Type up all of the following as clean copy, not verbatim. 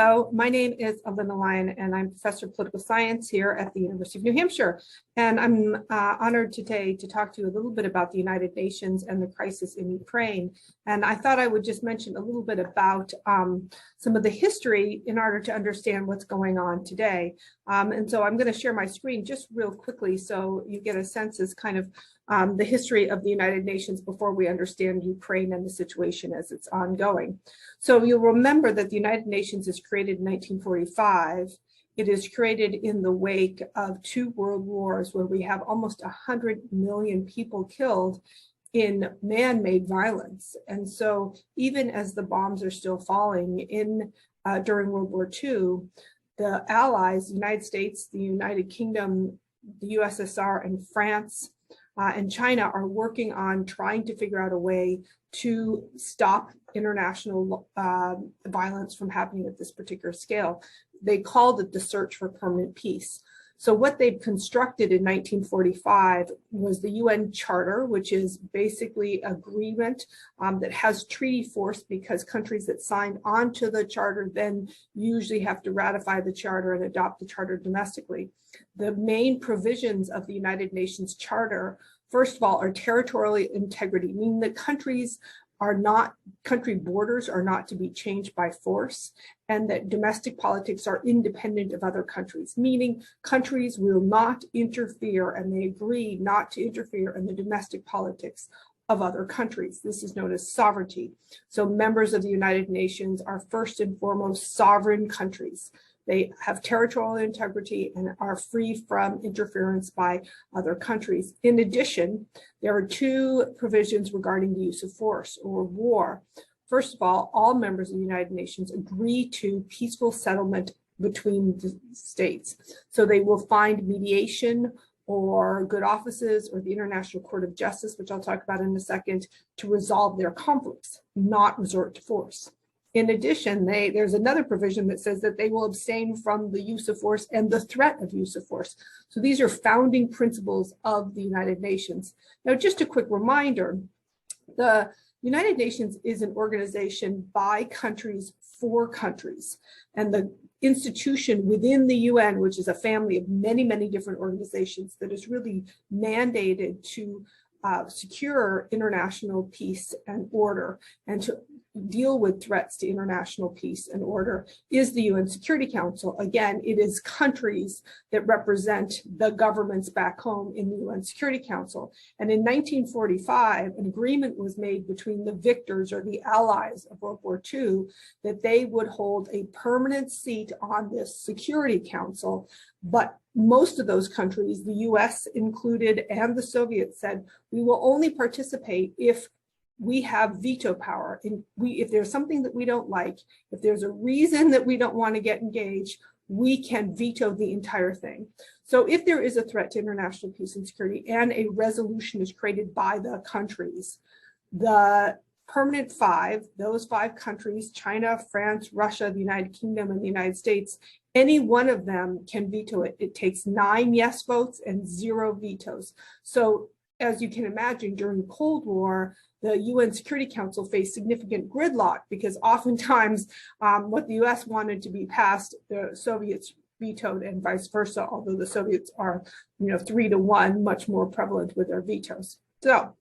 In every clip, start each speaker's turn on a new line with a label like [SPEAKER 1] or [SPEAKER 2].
[SPEAKER 1] Hello, my name is Alynna Lyon, and I'm professor of political science here at the University of New Hampshire. And I'm honored today to talk to you a little bit about the United Nations and the crisis in Ukraine. And I thought I would just mention a little bit about some of the history in order to understand what's going on today. And so I'm going to share my screen just real quickly so you get a sense as kind of the history of the United Nations before we understand Ukraine and the situation as it's ongoing. So you'll remember that the United Nations is created in 1945. It is created in the wake of 2 world wars where we have almost 100 million people killed in man-made violence. And so even as the bombs are still falling during World War II, the Allies, the United States, the United Kingdom, the USSR, and France, and China are working on trying to figure out a way to stop international violence from happening at this particular scale. They called it the search for permanent peace. So what they've constructed in 1945 was the UN Charter, which is basically agreement that has treaty force because countries that signed onto the charter then usually have to ratify the charter and adopt the charter domestically. The main provisions of the United Nations Charter, first of all, are territorial integrity, meaning that country borders are not to be changed by force, and that domestic politics are independent of other countries, meaning countries will not interfere, and they agree not to interfere in the domestic politics of other countries. This is known as sovereignty. So members of the United Nations are first and foremost sovereign countries. They have territorial integrity and are free from interference by other countries. In addition, there are 2 provisions regarding the use of force or war. First of all members of the United Nations agree to peaceful settlement between the states. So they will find mediation or good offices or the International Court of Justice, which I'll talk about in a second, to resolve their conflicts, not resort to force. In addition, there's another provision that says that they will abstain from the use of force and the threat of use of force. So these are founding principles of the United Nations. Now, just a quick reminder, the United Nations is an organization by countries for countries. And the institution within the UN, which is a family of many, many different organizations that is really mandated to secure international peace and order and to deal with threats to international peace and order, is the UN Security Council. Again, it is countries that represent the governments back home in the UN Security Council. And in 1945, an agreement was made between the victors or the allies of World War II that they would hold a permanent seat on this Security Council. But most of those countries, the US included and the Soviets, said, we will only participate if we have veto power. If there's something that we don't like, if there's a reason that we don't want to get engaged, we can veto the entire thing. So if there is a threat to international peace and security and a resolution is created by the countries, the permanent 5, those 5 countries, China, France, Russia, the United Kingdom, and the United States, any one of them can veto it. It takes 9 yes votes and 0 vetoes. So as you can imagine, during the Cold War, the UN Security Council faced significant gridlock because oftentimes what the US wanted to be passed, the Soviets vetoed, and vice versa, although the Soviets are 3-to-1, much more prevalent with their vetoes. So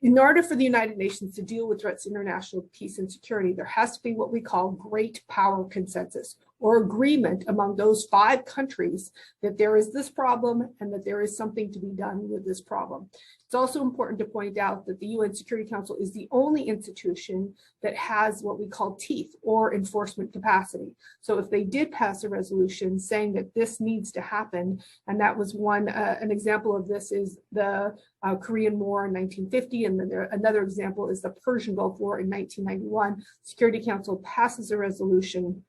[SPEAKER 1] in order for the United Nations to deal with threats to international peace and security, there has to be what we call great power consensus, or agreement among those 5 countries that there is this problem and that there is something to be done with this problem. It's also important to point out that the UN Security Council is the only institution that has what we call teeth or enforcement capacity. So if they did pass a resolution saying that this needs to happen, and that was an example of this is the Korean War in 1950, and then another example is the Persian Gulf War in 1991. Security Council passes a resolution.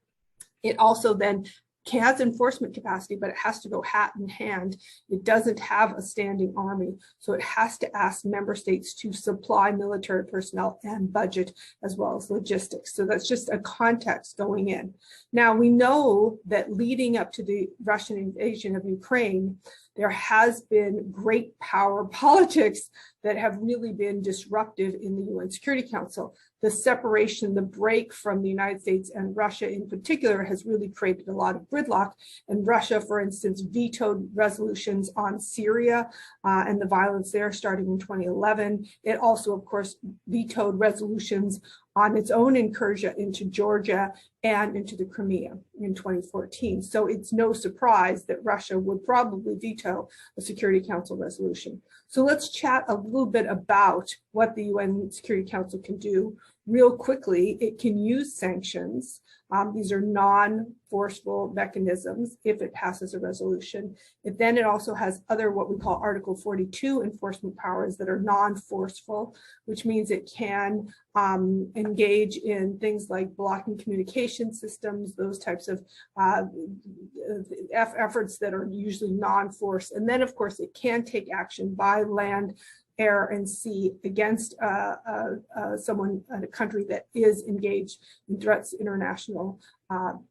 [SPEAKER 1] It also then has enforcement capacity, but it has to go hat in hand. It doesn't have a standing army, so it has to ask member states to supply military personnel and budget as well as logistics. So that's just a context going in. Now, we know that leading up to the Russian invasion of Ukraine, there has been great power politics that have really been disruptive in the UN Security Council. The separation, the break from the United States and Russia in particular has really created a lot of gridlock. And Russia, for instance, vetoed resolutions on Syria and the violence there starting in 2011. It also, of course, vetoed resolutions on its own incursion into Georgia and into the Crimea in 2014. So it's no surprise that Russia would probably veto a Security Council resolution. So let's chat a little bit about what the UN Security Council can do. Real quickly, it can use sanctions. These are non-forceful mechanisms if it passes a resolution. Then it also has other what we call Article 42 enforcement powers that are non-forceful, which means it can engage in things like blocking communication systems, those types of efforts that are usually non-force. And then, of course, it can take action by land, air, and sea against someone, a country that is engaged in threats to international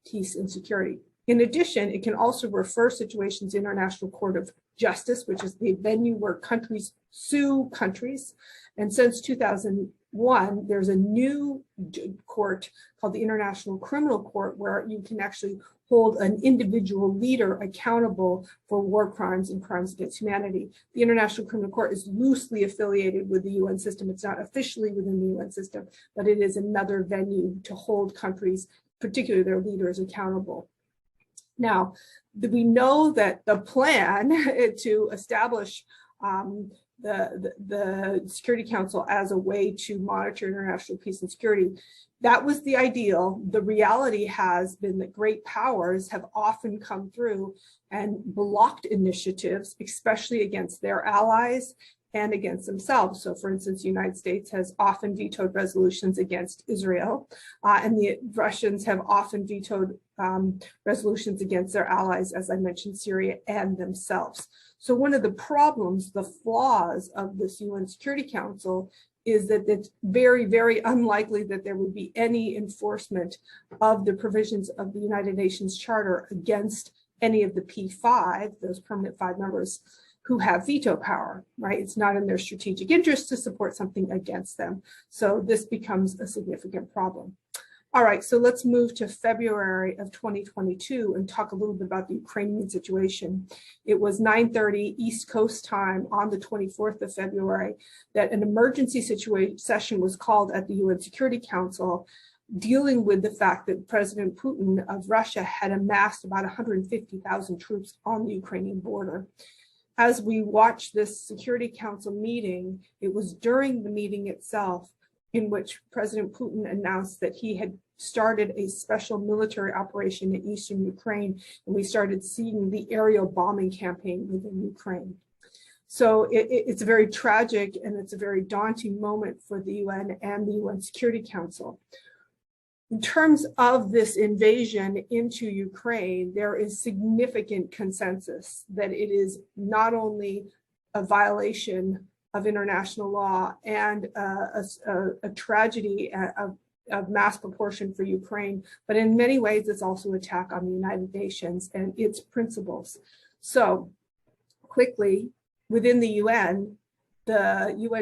[SPEAKER 1] peace and security. In addition, it can also refer situations to International Court of Justice, which is the venue where countries sue countries. And since 2001, there's a new court called the International Criminal Court where you can actually hold an individual leader accountable for war crimes and crimes against humanity. The International Criminal Court is loosely affiliated with the UN system. It's not officially within the UN system, but it is another venue to hold countries, particularly their leaders, accountable. Now, we know that the plan to establish the Security Council as a way to monitor international peace and security, that was the ideal. The reality has been that great powers have often come through and blocked initiatives, especially against their allies and against themselves. So, for instance, the United States has often vetoed resolutions against Israel, and the Russians have often vetoed resolutions against their allies, as I mentioned, Syria and themselves. So one of the problems, the flaws of this UN Security Council is that it's very, very unlikely that there would be any enforcement of the provisions of the United Nations Charter against any of the P5, those permanent 5 members who have veto power, right? It's not in their strategic interest to support something against them. So this becomes a significant problem. All right, so let's move to February of 2022 and talk a little bit about the Ukrainian situation. It was 9:30 East Coast time on the 24th of February that an emergency session was called at the UN Security Council dealing with the fact that President Putin of Russia had amassed about 150,000 troops on the Ukrainian border. As we watched this Security Council meeting, it was during the meeting itself in which President Putin announced that he had started a special military operation in eastern Ukraine, and we started seeing the aerial bombing campaign within Ukraine. So it's a very tragic and it's a very daunting moment for the UN and the UN Security Council. In terms of this invasion into Ukraine, there is significant consensus that it is not only a violation of international law and a tragedy of mass proportion for Ukraine, but in many ways it's also an attack on the United Nations and its principles. So quickly, within the UN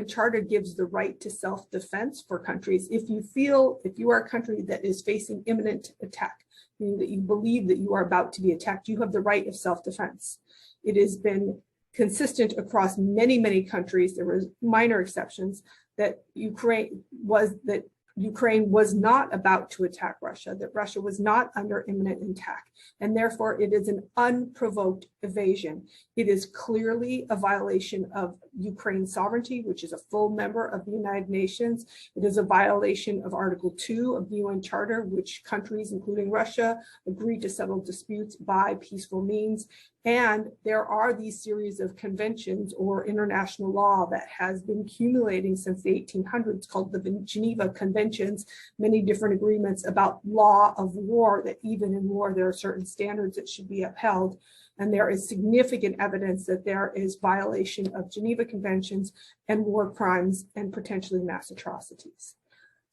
[SPEAKER 1] Charter gives the right to self-defense for countries. If you are a country that is facing imminent attack, meaning that you believe that you are about to be attacked, you have the right of self-defense. It has been consistent across many, many countries. There were minor exceptions that Ukraine was not about to attack Russia, that Russia was not under imminent attack, and therefore it is an unprovoked invasion. It is clearly a violation of Ukraine's sovereignty, which is a full member of the United Nations. It is a violation of Article 2 of the UN Charter, which countries, including Russia, agree to settle disputes by peaceful means. And there are these series of conventions or international law that has been accumulating since the 1800s called the Geneva Conventions, many different agreements about law of war, that even in war there are certain standards that should be upheld. And there is significant evidence that there is violation of Geneva Conventions and war crimes and potentially mass atrocities.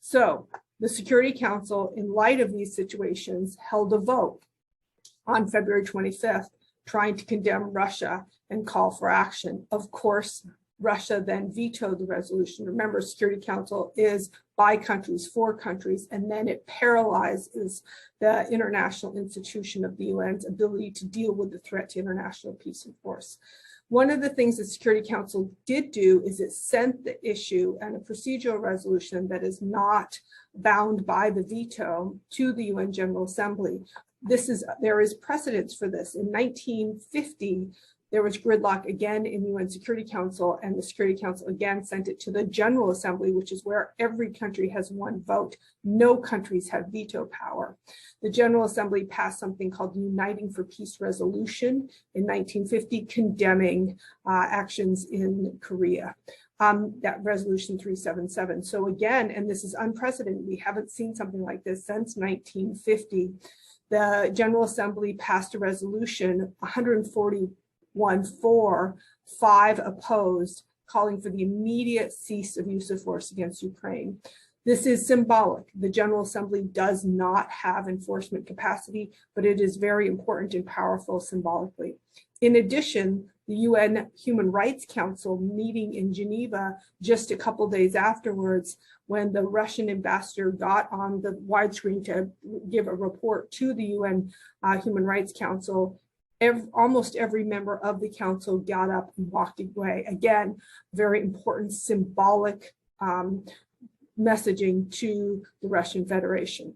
[SPEAKER 1] So the Security Council, in light of these situations, held a vote on February 25th trying to condemn Russia and call for action. Of course, Russia then vetoed the resolution. Remember, Security Council is by countries, for countries, and then it paralyzes the international institution of the UN's ability to deal with the threat to international peace and force. One of the things the Security Council did do is it sent the issue and a procedural resolution that is not bound by the veto to the UN General Assembly. There is precedence for this. In 1950, there was gridlock again in the UN Security Council, and the Security Council again sent it to the General Assembly, which is where every country has one vote. No countries have veto power. The General Assembly passed something called the Uniting for Peace Resolution in 1950, condemning actions in Korea. That resolution 377. So again, and this is unprecedented, we haven't seen something like this since 1950. The General Assembly passed a resolution, 141 for, 5 opposed, calling for the immediate cease of use of force against Ukraine. This is symbolic. The General Assembly does not have enforcement capacity, but it is very important and powerful symbolically. In addition, the UN Human Rights Council meeting in Geneva just a couple days afterwards, when the Russian ambassador got on the widescreen to give a report to the UN Human Rights Council, almost every member of the council got up and walked away. Again, very important symbolic messaging to the Russian Federation.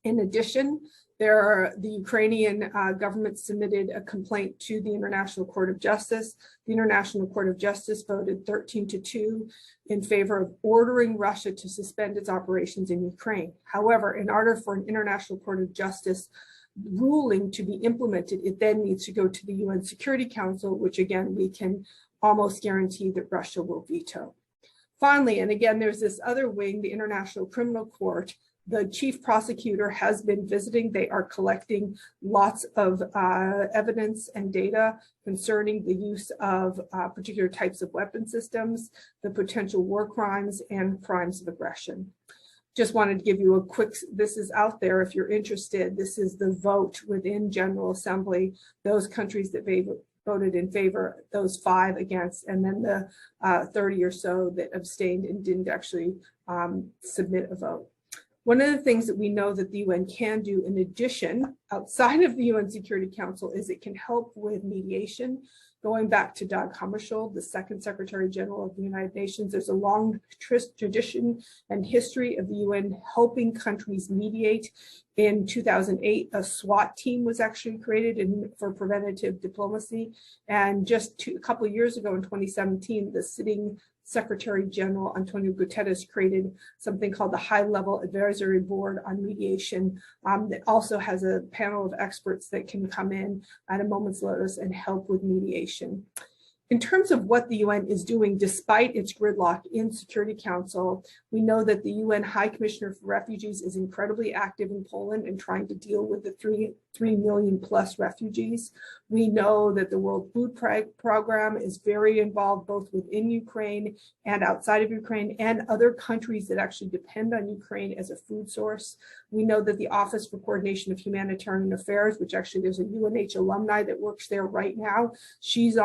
[SPEAKER 1] In addition, the Ukrainian government submitted a complaint to the International Court of Justice. The International Court of Justice voted 13-2 in favor of ordering Russia to suspend its operations in Ukraine. However, in order for an International Court of Justice ruling to be implemented, it then needs to go to the UN Security Council, which again, we can almost guarantee that Russia will veto. Finally, and again, there's this other wing, the International Criminal Court. The chief prosecutor has been visiting. They are collecting lots of evidence and data concerning the use of particular types of weapon systems, the potential war crimes and crimes of aggression. Just wanted to give you a quick, this is out there if you're interested. This is the vote within General Assembly, those countries that voted in favor, those 5 against, and then the 30 or so that abstained and didn't actually submit a vote. One of the things that we know that the UN can do in addition, outside of the UN Security Council, is it can help with mediation. Going back to Dag Hammarskjöld, the second Secretary General of the United Nations, there's a long tradition and history of the UN helping countries mediate. In 2008, a SWAT team was actually created for preventative diplomacy. And just a couple of years ago in 2017, the sitting Secretary General Antonio Guterres created something called the High-Level Advisory Board on Mediation that also has a panel of experts that can come in at a moment's notice and help with mediation. In terms of what the UN is doing, despite its gridlock in Security Council, we know that the UN High Commissioner for Refugees is incredibly active in Poland and trying to deal with the 3 million plus refugees. We know that the World Food Program is very involved both within Ukraine and outside of Ukraine and other countries that actually depend on Ukraine as a food source. We know that the Office for Coordination of Humanitarian Affairs, which actually there's a UNH alumni that works there right now, she's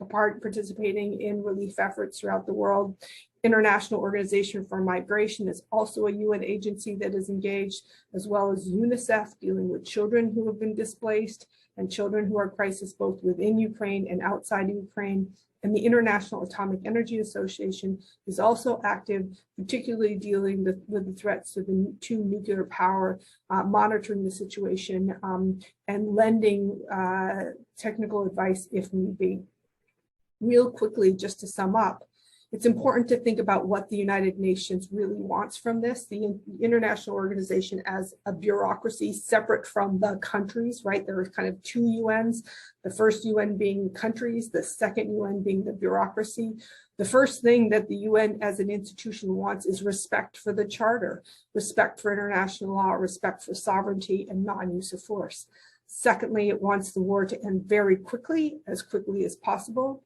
[SPEAKER 1] participating in relief efforts throughout the world. International Organization for Migration is also a UN agency that is engaged, as well as UNICEF dealing with children who have been displaced and children who are crisis both within Ukraine and outside Ukraine. And the International Atomic Energy Association is also active, particularly dealing with the threats to nuclear power, monitoring the situation and lending technical advice if need be. Real quickly, just to sum up, it's important to think about what the United Nations really wants from this. The international organization as a bureaucracy separate from the countries, right? There are kind of 2 UNs, the first UN being countries, the second UN being the bureaucracy. The first thing that the UN as an institution wants is respect for the charter, respect for international law, respect for sovereignty and non-use of force. Secondly, it wants the war to end very quickly as possible.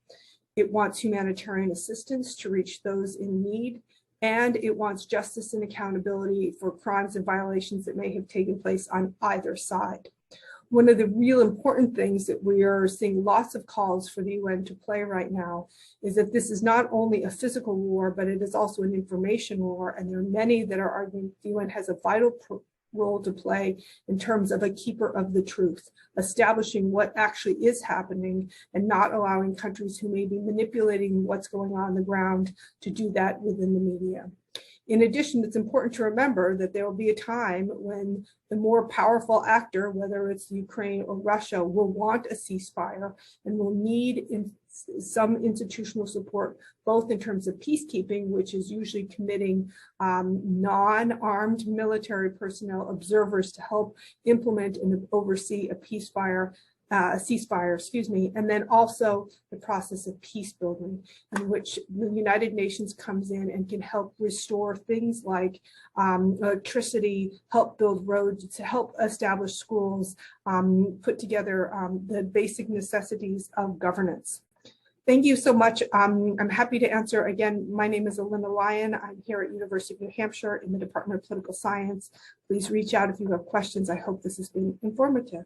[SPEAKER 1] It wants humanitarian assistance to reach those in need, and it wants justice and accountability for crimes and violations that may have taken place on either side. One of the real important things that we are seeing lots of calls for the UN to play right now is that this is not only a physical war, but it is also an information war. And there are many that are arguing the UN has a vital role to play in terms of a keeper of the truth, establishing what actually is happening and not allowing countries who may be manipulating what's going on the ground to do that within the media. In addition, it's important to remember that there will be a time when the more powerful actor, whether it's Ukraine or Russia, will want a ceasefire and will need some institutional support, both in terms of peacekeeping, which is usually committing non-armed military personnel, observers to help implement and oversee a ceasefire, and then also the process of peace building, in which the United Nations comes in and can help restore things like electricity, help build roads, to help establish schools, put together the basic necessities of governance. Thank you so much. I'm happy to answer. Again, my name is Alynna Lyon. I'm here at University of New Hampshire in the Department of Political Science. Please reach out if you have questions. I hope this has been informative.